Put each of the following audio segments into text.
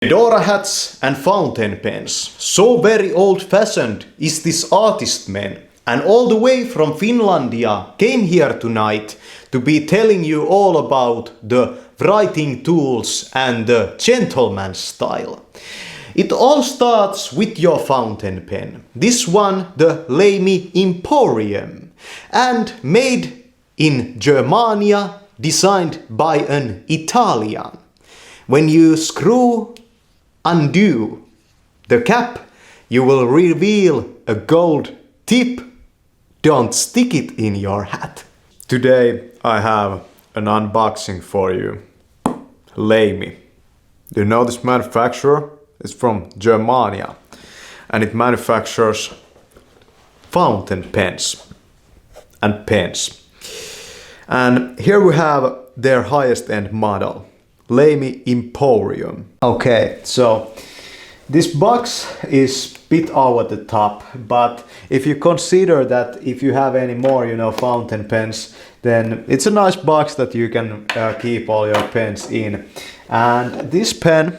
Fedora hats and fountain pens. So very old-fashioned is this artist man. And all the way from Finlandia came here tonight to be telling you all about the writing tools and the gentleman style. It all starts with your fountain pen. This one, the LAMY Imporium, and made in Germania, designed by an Italian. When you undo the cap, you will reveal a gold tip. Don't stick it in your hat. Today I have an unboxing for you. LAMY. Do you know this manufacturer? It's from Germania and it manufactures fountain pens and pens. And here we have their highest end model, LAMY Imporium. Okay, so this box is a bit over the top, but if you consider that if you have any more, fountain pens, then it's a nice box that you can keep all your pens in. And this pen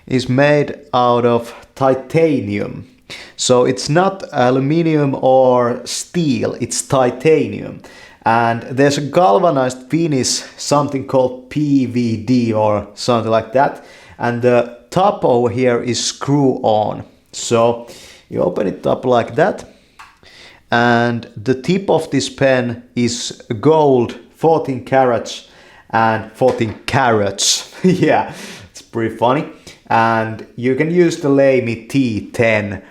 is made out of titanium. So it's not aluminum or steel, it's titanium. And there's a galvanized finish, something called PVD or something like that. And the top over here is screw on. So you open it up like that. And the tip of this pen is gold, 14 carats and 14 carats. Yeah, it's pretty funny. And you can use the LAMY T10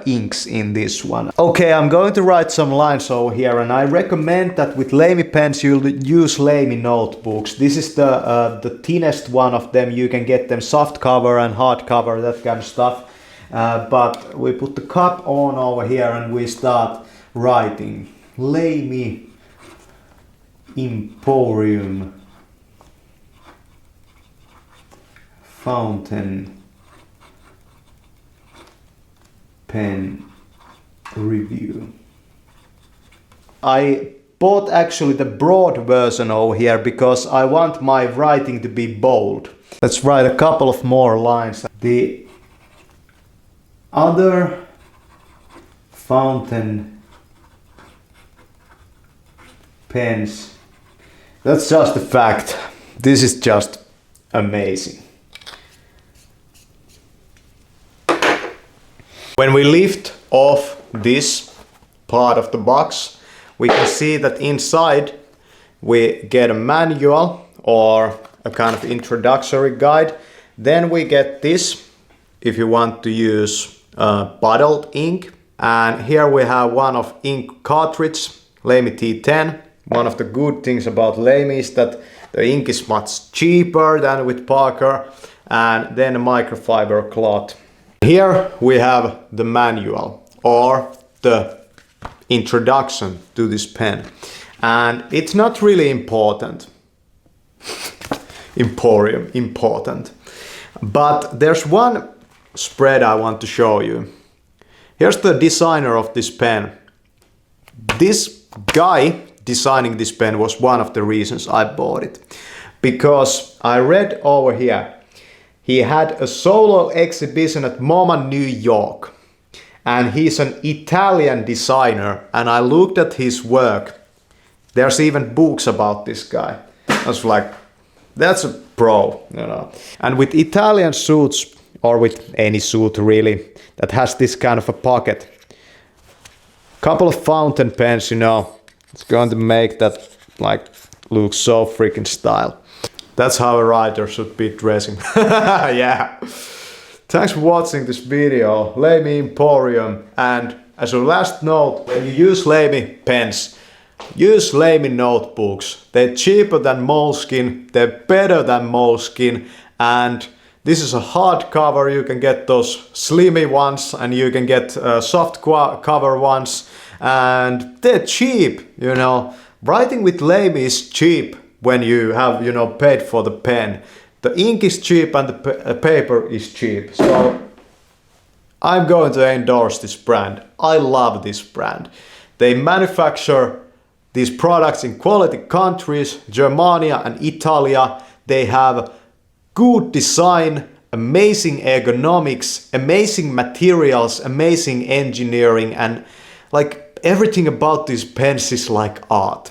inks in this one. Okay, I'm going to write some lines over here, and I recommend that with LAMY pens you'll use LAMY notebooks. This is the thinnest one of them. You can get them soft cover and hard cover, that kind of stuff. But we put the cap on over here and we start writing. LAMY Imporium fountain pen review. I bought actually the broad version over here because I want my writing to be bold. Let's write a couple of more lines. The other fountain pens. That's just a fact. This is just amazing. When we lift off this part of the box, we can see that inside we get a manual or a kind of introductory guide. Then we get this if you want to use bottled ink. And here we have one of ink cartridge, LAMY T10. One of the good things about LAMY is that the ink is much cheaper than with Parker, and then a microfiber cloth. Here we have the manual or the introduction to this pen, and it's not really important. Important. But there's one spread I want to show you. Here's the designer of this pen. This guy designing this pen was one of the reasons I bought it, because I read over here he had a solo exhibition at MoMA, New York, and he's an Italian designer, and I looked at his work. There's even books about this guy. I was like, that's a pro, And with Italian suits, or with any suit really, that has this kind of a pocket, couple of fountain pens, it's going to make that look so freaking style. That's how a writer should be dressing. Yeah. Thanks for watching this video, LAMY Imporium. And as a last note, when you use LAMY pens, use LAMY notebooks. They're cheaper than Moleskine, they're better than Moleskine, and this is a hard cover. You can get those slimmy ones and you can get soft cover ones, and they're cheap, Writing with LAMY is cheap when you have, paid for the pen. The ink is cheap and the paper is cheap. So I'm going to endorse this brand. I love this brand. They manufacture these products in quality countries, Germania and Italia. They have good design amazing ergonomics, amazing materials, amazing engineering, and like everything about these pens is like art.